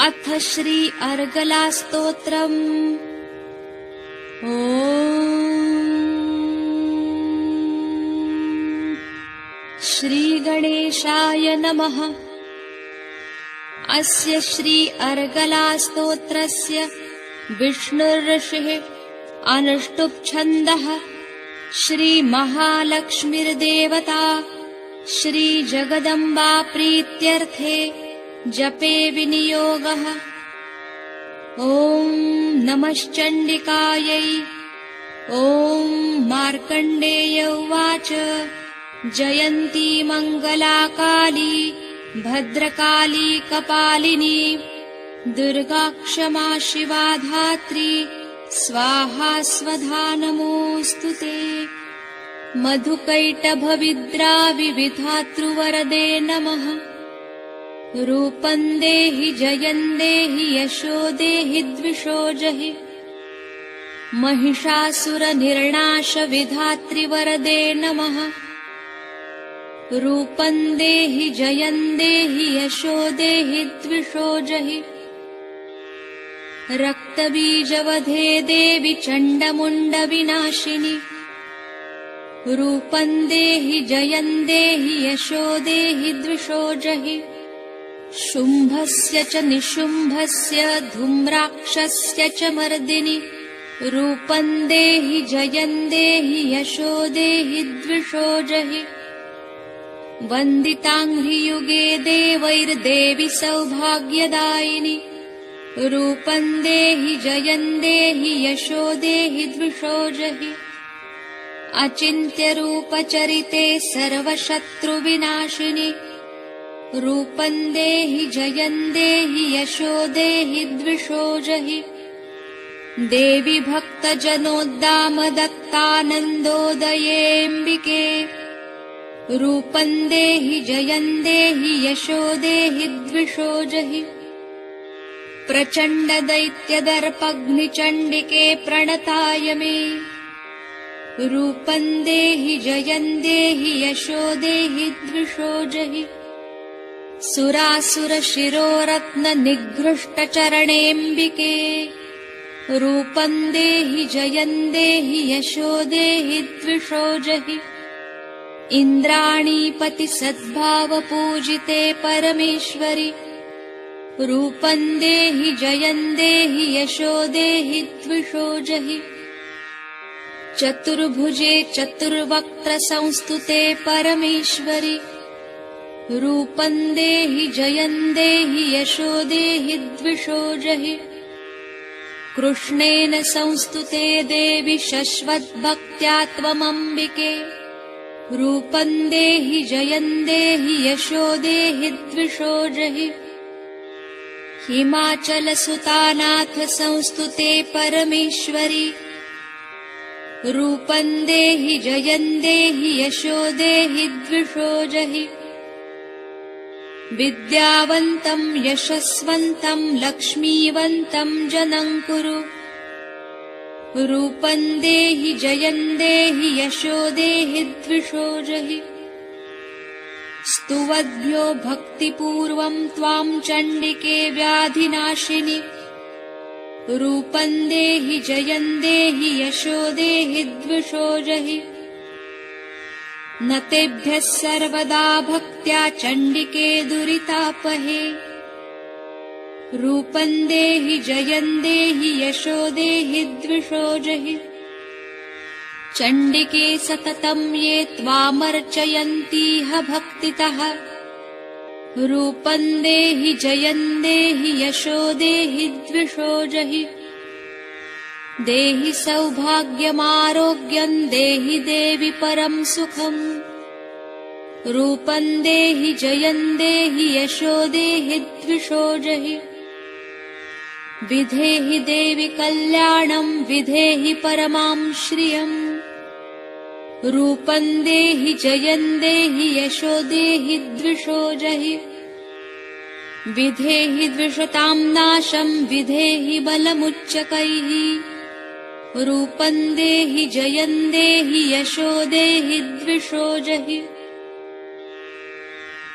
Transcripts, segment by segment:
अथ श्री अर्गला स्तोत्रम्। श्री गणेशाय नमः। अस्य श्री अर्गला स्तोत्रस्य विष्णुर्ऋषिः अनुष्टुप् छन्दः। श्री महालक्ष्मीर्देवता श्री जगदम्बा प्रीत्यर्थे जपे विनियोगः। ॐ नमश्चण्डिकायै। ॐ मार्कण्डेय उवाच जयन्ती मङ्गलाकाली भद्रकाली कपालिनी दुर्गा क्षमा शिवा धात्री स्वाहा स्वधा नमोऽस्तु ते। मधुकैटभविद्रा विविधातृवरदे नमः। रूपं देहि जयं देहि यशो देहि द्विषो जहि। महिषासुरनिर्णाश विधातृवरदे नमः। रूपं देहि जयं देहि यशो देहि द्विषो जहि। रक्तबीजवधे देवि चण्डमुण्डविनाशिनि। रूपं देहि जयं देहि यशो देहि द्विषो जहि। शुम्भस्य च निशुम्भस्य धूम्राक्षस्य च मर्दिनि। रूपं देहि जयं देहि यशो देहि द्विषो जहि। वन्दिताङ्घ्रियुगे देवैर्देवि सौभाग्यदायिनि। रूपं देहि जयं देहि यशो देहि द्विषो जहि। अचिन्त्यरूपचरिते सर्वशत्रुविनाशिनि। रूपं देहि जयं देहि यशो देहि द्विषो जहि। देवि भक्तजनोद्दामदत्तानन्दोदयेऽम्बिके। रूपं देहि जयं देहि यशो देहि द्विषो जहि। प्रचण्डदैत्यदर्पघ्निचण्डिके प्रणताय मे। रूपं देहि जयं देहि यशो देहि द्विषो जहि। सुरासुरशिरोरत्ननिघृष्टचरणेऽम्बिके। रूपं देहि जयं देहि यशो देहि द्विषो जहि। इन्द्राणीपतिसद्भावपूजिते परमेश्वरि। रूपं देहि जयं देहि यशो देहि द्विषो जहि। चतुर्भुजे चतुर्वक्त्रसंस्तुते परमेश्वरि। रूपं देहि जयं देहि यशो देहि द्विषो जहि। कृष्णेन संस्तुते देवि शश्वद्भक्त्या त्वमम्बिके। रूपं देहि जयं देहि यशो देहि द्विषो जहि। हिमाचलसुतानाथ संस्तुते परमेश्वरि। रूपं देहि जयं देहि यशो देहि द्विषो जहि। विद्यावन्तं यशस्वन्तं लक्ष्मीवन्तं जनं कुरु। रूपं देहि जयं देहि यशो देहि द्विषो जहि। स्तुवद्भ्यो भक्तिपूर्वं त्वां चण्डिके व्याधिनाशिनि। रूपं देहि जयं देहि यशो देहि द्विषो जहि। न तेभ्यः सर्वदा भक्त्या चण्डिके दुरितापहे। रूपं देहि जयं देहि यशो देहि द्विषो जहि। चण्डिके सततं ये त्वामर्चयन्तीह भक्तितः। रूपं देहि जयं देहि यशो देहि द्विषो जहि। देहि सौभाग्यमारोग्यं देहि देवि परं सुखम्। रूपं देहि जयं देहि यशो देहि द्विषो जहि। विधेहि देवि कल्याणं विधेहि परमां श्रियम्। रूपं देहि जयं देहि यशो देहि द्विषो जहि। विधेहि द्विषतां नाशं विधेहि बलमुच्चकैः। रूपं देहि जयं देहि यशो देहि द्विषो जहि।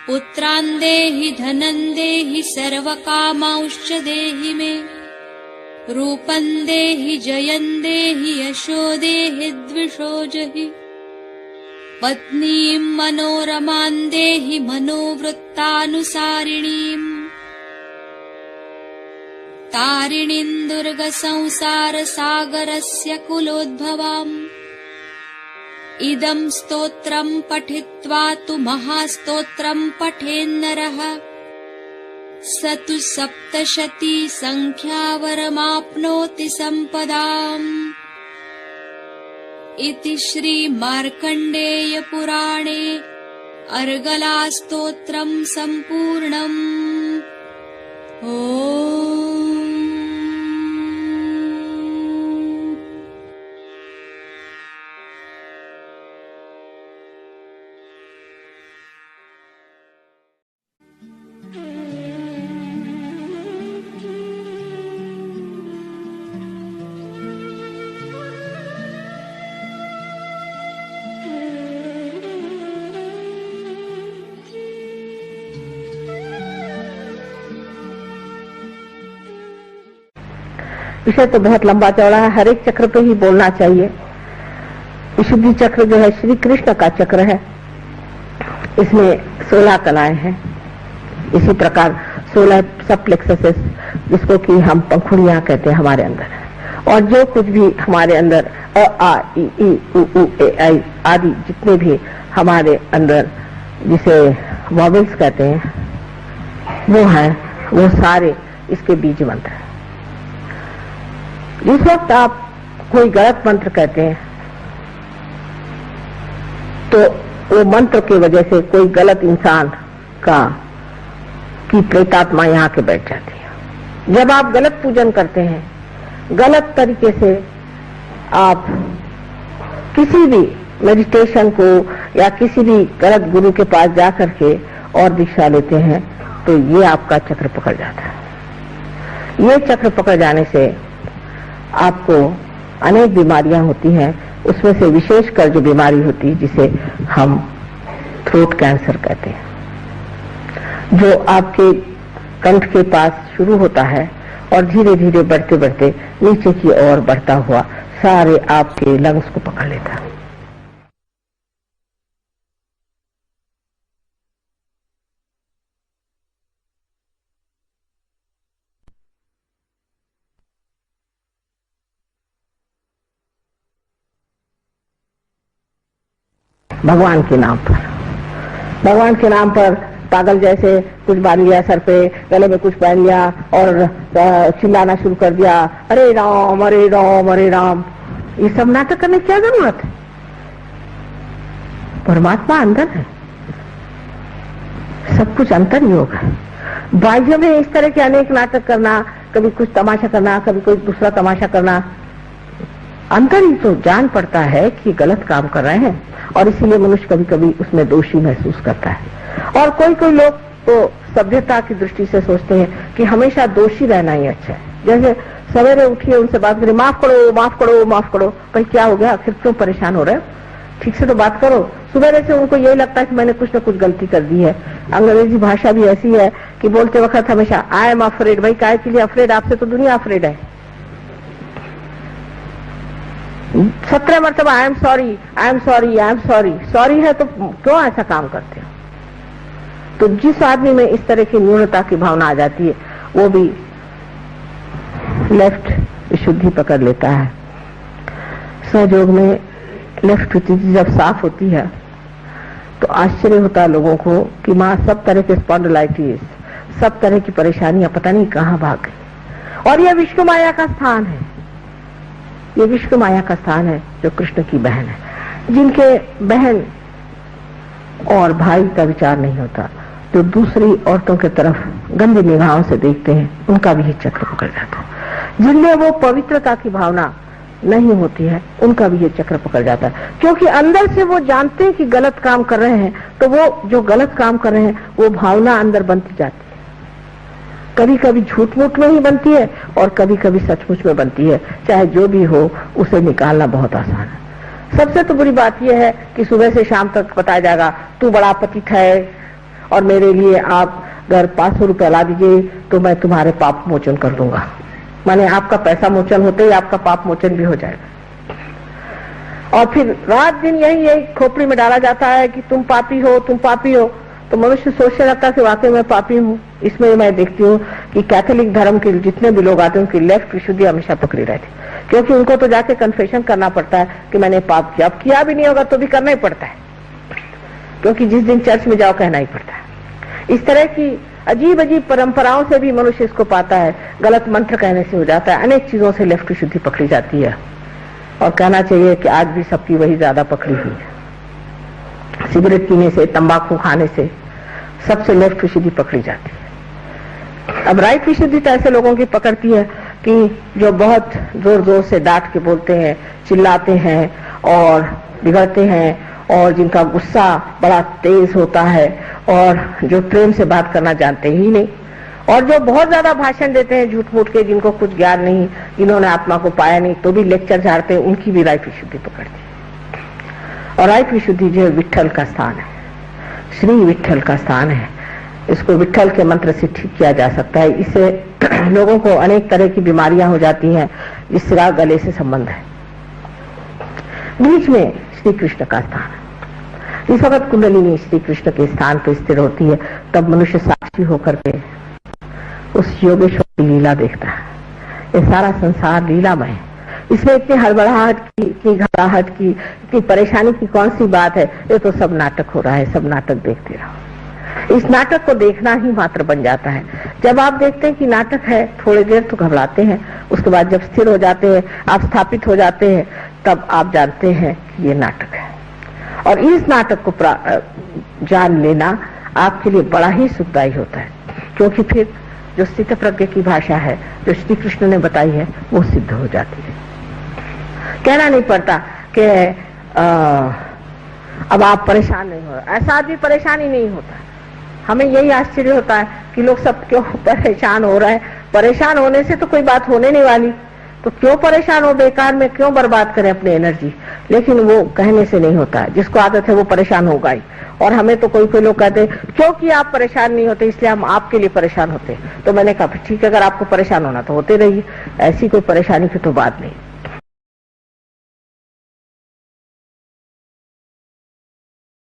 पुत्रान् देहि धनं देहि सर्वकामांश्च देहि मे रूपं देहि जयं देहि यशो देहि द्विषो जहि पत्नीं मनोरमां देहि मनोवृत्तानुसारिणीम् तारिणीं दुर्गसंसारसागरस्य कुलोद्भवाम् इदं स्तोत्रं पठित्वा तु महास्तोत्रं पठेन्नरः स तु 70 संख्यावरमाप्नोति सम्पदाम् इति श्री मार्कण्डेय पुराणे अर्गलास्तोत्रं सम्पूर्णम्। विषय तो बहुत लंबा चौड़ा है, हर एक चक्र पे ही बोलना चाहिए। विशुद्धि चक्र जो है श्री कृष्ण का चक्र है, इसमें 16 कलाएं हैं। इसी प्रकार 16 सब प्लेक्ससेस जिसको कि हम पंखुड़ियां कहते हैं हमारे अंदर, और जो कुछ भी हमारे अंदर अ आ इ ई उ ए आई आदि जितने भी हमारे अंदर जिसे वॉवेल्स कहते हैं वो है, वो सारे इसके बीज मंत्र है। जिस वक्त आप कोई गलत मंत्र कहते हैं तो वो मंत्र की वजह से कोई गलत इंसान की प्रेतात्मा यहाँ के बैठ जाती है। जब आप गलत पूजन करते हैं, गलत तरीके से आप किसी भी मेडिटेशन को या किसी भी गलत गुरु के पास जा करके और दीक्षा लेते हैं तो ये आपका चक्र पकड़ जाता है। ये चक्र पकड़ जाने से आपको अनेक बीमारियां होती हैं, उसमें से विशेषकर जो बीमारी होती है जिसे हम थ्रोट कैंसर कहते हैं, जो आपके कंठ के पास शुरू होता है और धीरे धीरे बढ़ते बढ़ते नीचे की ओर बढ़ता हुआ सारे आपके लंग्स को पकड़ लेता है। भगवान के नाम पर पागल जैसे कुछ बांध लिया सर पे, गले में कुछ पहन लिया और चिल्लाना शुरू कर दिया, अरे राम अरे राम अरे राम। ये सब नाटक करने की क्या जरूरत है? परमात्मा अंदर है, सब कुछ अंतर योग है। बाह्य में इस तरह के अनेक नाटक करना, कभी कुछ तमाशा करना, कभी कोई दूसरा तमाशा करना, अंतर ही तो जान पड़ता है कि गलत काम कर रहे हैं और इसीलिए मनुष्य कभी कभी उसमें दोषी महसूस करता है। और कोई कोई लोग तो सभ्यता की दृष्टि से सोचते हैं कि हमेशा दोषी रहना ही अच्छा है। जैसे सवेरे उठिए, उनसे बात करिए, माफ करो माफ करो माफ करो। भाई क्या हो गया, आखिर क्यों परेशान हो रहे हो? ठीक से तो बात करो। सुबह से उनको यही लगता है कि मैंने कुछ न कुछ गलती कर दी है। अंग्रेजी भाषा भी ऐसी है कि बोलते वक्त हमेशा आई एम अफ्रेड। भाई काय के लिए अफ्रेड? आपसे तो दुनिया अफ्रेड है। 17 मरतबा I am sorry I am sorry I am sorry. Sorry है तो क्यों ऐसा काम करते हो? तो जिस आदमी में इस तरह की न्यूनता की भावना आ जाती है वो भी लेफ्ट विशुद्धि पकड़ लेता है। सहयोग में लेफ्ट विशुद्धि जब साफ होती है तो आश्चर्य होता है लोगों को कि माँ सब तरह के स्पॉन्डिलाइटिस, सब तरह की परेशानियां पता नहीं कहाँ भाग गई। और यह विष्णु माया का स्थान है, ये विष्णु माया का स्थान है जो कृष्ण की बहन है। जिनके बहन और भाई का विचार नहीं होता, जो दूसरी औरतों की तरफ गंदी निगाहों से देखते हैं, उनका भी चक्र पकड़ जाता है। जिनमें वो पवित्रता की भावना नहीं होती है, उनका भी ये चक्र पकड़ जाता है। क्योंकि अंदर से वो जानते हैं कि गलत काम कर रहे हैं, तो वो जो गलत काम कर रहे हैं वो भावना अंदर बनती जाती है। कभी कभी झूठ मूठ में ही बनती है और कभी कभी सचमुच में बनती है। चाहे जो भी हो, उसे निकालना बहुत आसान है। सबसे तो बुरी बात यह है कि सुबह से शाम तक बताया जाएगा तू बड़ा पतित है, और मेरे लिए आप अगर 500 रुपया ला दीजिए तो मैं तुम्हारे पाप मोचन कर दूंगा। माने आपका पैसा मोचन होते ही आपका पाप मोचन भी हो जाएगा। और फिर रात दिन यही खोपड़ी में डाला जाता है कि तुम पापी हो, तुम पापी हो। तो मनुष्य सोचने लगता है कि वाकई मैं पापी हूँ। इसमें मैं देखती हूँ कि कैथोलिक धर्म के जितने भी लोग आते हैं उनकी लेफ्ट विशुद्धि हमेशा पकड़ी रहती, क्योंकि उनको तो जाके कन्फेशन करना पड़ता है कि मैंने पाप किया। अब किया भी नहीं होगा तो भी करना ही पड़ता है, क्योंकि जिस दिन चर्च में जाओ कहना ही पड़ता है। इस तरह की अजीब अजीब परंपराओं से भी मनुष्य इसको पाता है। गलत मंत्र कहने से हो जाता है, अनेक चीजों से लेफ्ट विशुद्धि पकड़ी जाती है। और कहना चाहिए कि आज भी सबकी वही ज्यादा पकड़ी हुई है। सिगरेट पीने से, तंबाकू खाने से सबसे लेफ्ट विशुद्धि पकड़ी जाती है। अब राइट विशुद्धि तो ऐसे लोगों की पकड़ती है कि जो बहुत जोर जोर से डांट के बोलते हैं, चिल्लाते हैं और बिगड़ते हैं, और जिनका गुस्सा बड़ा तेज होता है, और जो प्रेम से बात करना जानते ही नहीं, और जो बहुत ज्यादा भाषण देते हैं झूठ मूठ के, जिनको कुछ ज्ञान नहीं, जिन्होंने आत्मा को पाया नहीं तो भी लेक्चर झाड़ते हैं, उनकी भी राइट विशुद्धि पकड़ती है। और राइट विशुद्धि जो है विट्ठल का स्थान है, श्री विट्ठल का स्थान है। इसको विट्ठल के मंत्र से ठीक किया जा सकता है। इससे लोगों को अनेक तरह की बीमारियां हो जाती हैं जिसका गले से संबंध है। बीच में श्री कृष्ण का स्थान है। इस वक्त कुंडलिनी श्री कृष्ण के स्थान पर स्थिर होती है, तब मनुष्य साक्षी होकर के उस योगेश्वर की लीला देखता है। ये सारा संसार लीलामय है, इसमें इतनी हड़बड़ाहट की, इतनी घबराहट की, इतनी परेशानी की कौन सी बात है। ये तो सब नाटक हो रहा है, सब नाटक देखते रहो। इस नाटक को देखना ही मात्र बन जाता है। जब आप देखते हैं कि नाटक है, थोड़ी देर तो घबराते हैं, उसके बाद जब स्थिर हो जाते हैं, आप स्थापित हो जाते हैं, तब आप जानते हैं कि ये नाटक है। और इस नाटक को जान लेना आपके लिए बड़ा ही सुखदायी होता है, क्योंकि फिर जो स्थित प्रज्ञ की भाषा है जो श्री कृष्ण ने बताई है वो सिद्ध हो जाती है। कहना नहीं पड़ता कि अब आप परेशान नहीं हो, ऐसा आदमी परेशान ही नहीं होता। हमें यही आश्चर्य होता है कि लोग सब क्यों परेशान हो रहे हैं। परेशान होने से तो कोई बात होने नहीं वाली, तो क्यों परेशान हो, बेकार में क्यों बर्बाद करें अपनी एनर्जी। लेकिन वो कहने से नहीं होता है, जिसको आदत है वो परेशान होगा ही। और हमें तो कोई लोग कहते हैं क्योंकि आप परेशान नहीं होते इसलिए हम आपके लिए परेशान होते। तो मैंने कहा ठीक है, अगर आपको परेशान होना तो होते रहिए, ऐसी कोई परेशानी की तो बात नहीं।